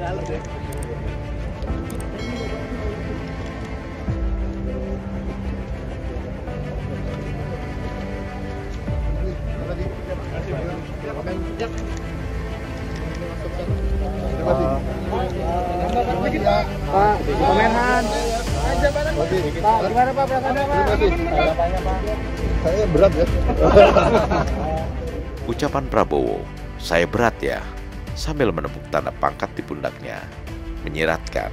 Pak, Komenhan. Pak, gimana Pak perasaannya Pak? Saya berat ya. Ucapan Prabowo, "Saya berat ya," sambil menepuk tanda pangkat di pundaknya, menyiratkan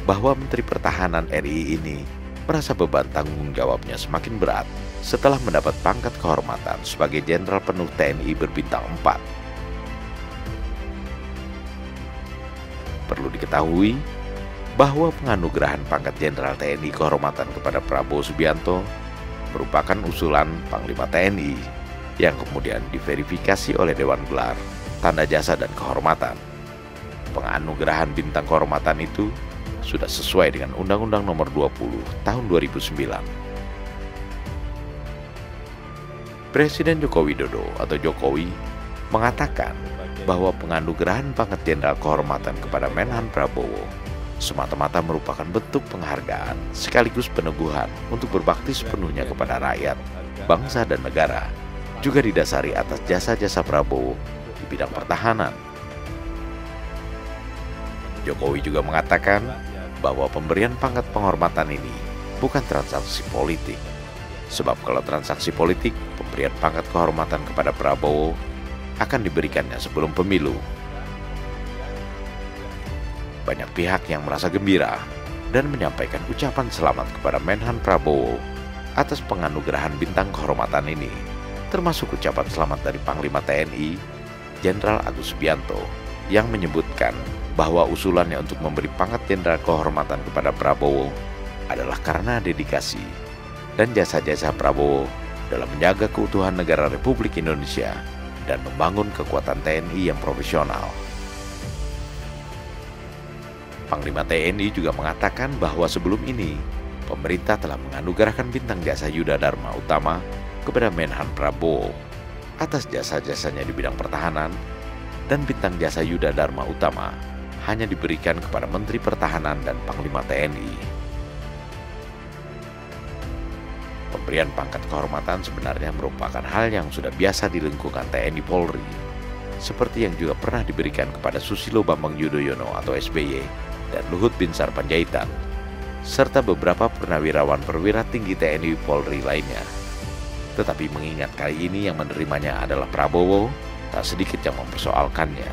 bahwa Menteri Pertahanan RI ini merasa beban tanggung jawabnya semakin berat setelah mendapat pangkat kehormatan sebagai Jenderal Penuh TNI berbintang 4. Perlu diketahui bahwa penganugerahan pangkat Jenderal TNI kehormatan kepada Prabowo Subianto merupakan usulan Panglima TNI yang kemudian diverifikasi oleh Dewan Gelar, Tanda Jasa dan Kehormatan. Penganugerahan bintang kehormatan itu sudah sesuai dengan Undang-Undang Nomor 20 Tahun 2009. Presiden Joko Widodo atau Jokowi mengatakan bahwa penganugerahan pangkat Jenderal Kehormatan kepada Menhan Prabowo semata-mata merupakan bentuk penghargaan sekaligus peneguhan untuk berbakti sepenuhnya kepada rakyat, bangsa dan negara, juga didasari atas jasa-jasa Prabowo di bidang pertahanan. Jokowi juga mengatakan bahwa pemberian pangkat penghormatan ini bukan transaksi politik. Sebab kalau transaksi politik, pemberian pangkat kehormatan kepada Prabowo akan diberikannya sebelum pemilu. Banyak pihak yang merasa gembira dan menyampaikan ucapan selamat kepada Menhan Prabowo atas penganugerahan bintang kehormatan ini, termasuk ucapan selamat dari Panglima TNI, Jenderal Agus Subianto, yang menyebutkan bahwa usulannya untuk memberi pangkat Jenderal Kehormatan kepada Prabowo adalah karena dedikasi dan jasa-jasa Prabowo dalam menjaga keutuhan negara Republik Indonesia dan membangun kekuatan TNI yang profesional. Panglima TNI juga mengatakan bahwa sebelum ini pemerintah telah menganugerahkan bintang jasa Yuda Dharma Utama kepada Menhan Prabowo atas jasa-jasanya di bidang pertahanan, dan bintang jasa Yuda Dharma Utama hanya diberikan kepada Menteri Pertahanan dan Panglima TNI. Pemberian pangkat kehormatan sebenarnya merupakan hal yang sudah biasa di lingkungan TNI Polri, seperti yang juga pernah diberikan kepada Susilo Bambang Yudhoyono atau SBY dan Luhut Binsar Panjaitan, serta beberapa purnawirawan perwira tinggi TNI Polri lainnya. Tetapi mengingat kali ini yang menerimanya adalah Prabowo, tak sedikit yang mempersoalkannya,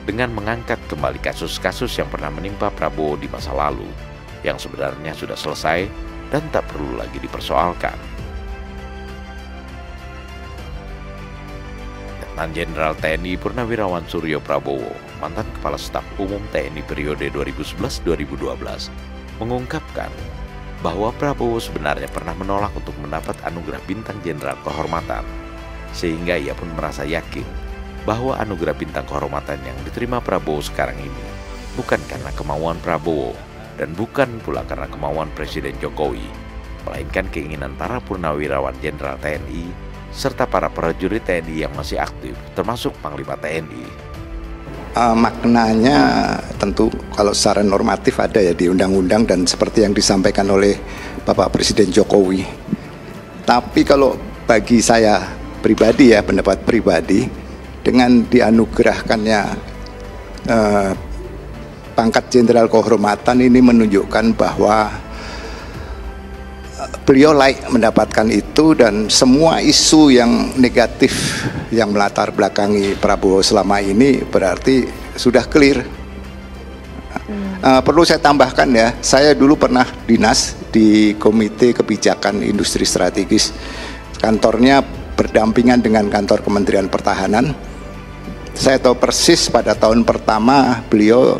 dengan mengangkat kembali kasus-kasus yang pernah menimpa Prabowo di masa lalu, yang sebenarnya sudah selesai dan tak perlu lagi dipersoalkan. Letnan Jenderal TNI Purnawirawan Suryo Prabowo, mantan Kepala Staf Umum TNI periode 2011-2012, mengungkapkan bahwa Prabowo sebenarnya pernah menolak untuk mendapat anugerah bintang Jenderal Kehormatan, sehingga ia pun merasa yakin bahwa anugerah bintang kehormatan yang diterima Prabowo sekarang ini bukan karena kemauan Prabowo dan bukan pula karena kemauan Presiden Jokowi, melainkan keinginan para purnawirawan Jenderal TNI serta para prajurit TNI yang masih aktif, termasuk Panglima TNI. Maknanya tentu kalau secara normatif ada ya di undang-undang dan seperti yang disampaikan oleh Bapak Presiden Jokowi. Tapi kalau bagi saya pribadi ya, pendapat pribadi, dengan dianugerahkannya pangkat Jenderal Kehormatan ini menunjukkan bahwa beliau layak mendapatkan itu, dan semua isu yang negatif yang melatar belakangi Prabowo selama ini berarti sudah clear. Perlu saya tambahkan ya, saya dulu pernah dinas di Komite Kebijakan Industri Strategis, kantornya berdampingan dengan kantor Kementerian Pertahanan. Saya tahu persis pada tahun pertama beliau,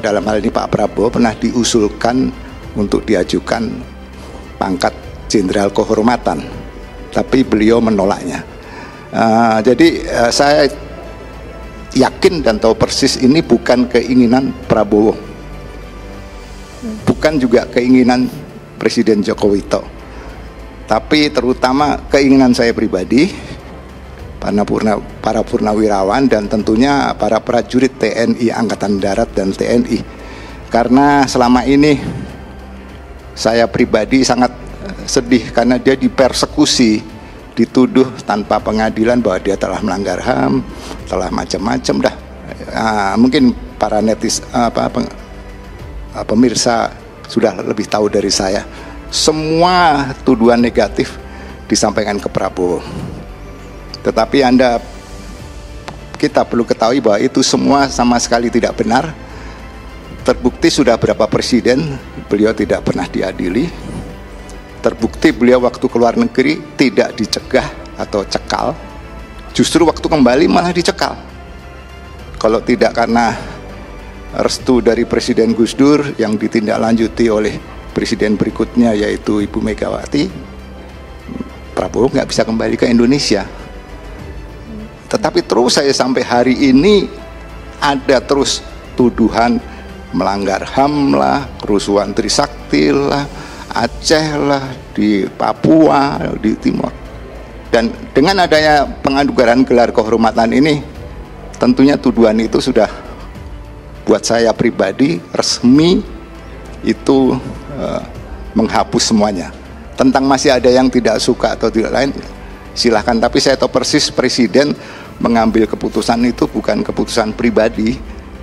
dalam hal ini Pak Prabowo, pernah diusulkan untuk diajukan pangkat Jenderal Kehormatan, tapi beliau menolaknya. Jadi saya yakin dan tahu persis ini bukan keinginan Prabowo, bukan juga keinginan Presiden Joko Widodo, tapi terutama keinginan saya pribadi, para purnawirawan dan tentunya para prajurit TNI Angkatan Darat dan TNI. Karena selama ini saya pribadi sangat sedih karena dia dipersekusi, dituduh tanpa pengadilan bahwa dia telah melanggar HAM, telah macam-macam dah. Mungkin para pemirsa sudah lebih tahu dari saya. Semua tuduhan negatif disampaikan ke Prabowo. Tetapi kita perlu ketahui bahwa itu semua sama sekali tidak benar. Terbukti sudah berapa presiden beliau tidak pernah diadili. Terbukti beliau waktu keluar negeri tidak dicegah atau cekal. Justru waktu kembali malah dicekal. Kalau tidak karena restu dari Presiden Gus Dur yang ditindaklanjuti oleh presiden berikutnya yaitu Ibu Megawati, Prabowo nggak bisa kembali ke Indonesia. Tetapi terus saya sampai hari ini ada terus tuduhan melanggar HAM lah, kerusuhan Trisakti lah, Aceh lah, di Papua, di Timur. Dan dengan adanya penganugerahan gelar kehormatan ini, tentunya tuduhan itu sudah buat saya pribadi resmi itu menghapus semuanya. Tentang masih ada yang tidak suka atau tidak lain, silahkan. Tapi saya tahu persis presiden mengambil keputusan itu bukan keputusan pribadi,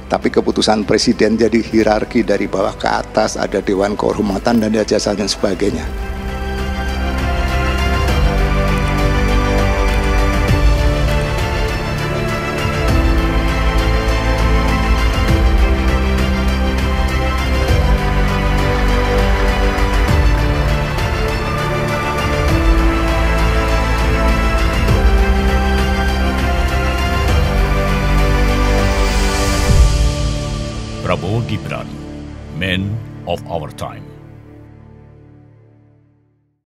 tapi keputusan presiden. Jadi hierarki dari bawah ke atas, ada Dewan Kehormatan dan jasa dan sebagainya. Prabowo Gibran, Man of Our Time.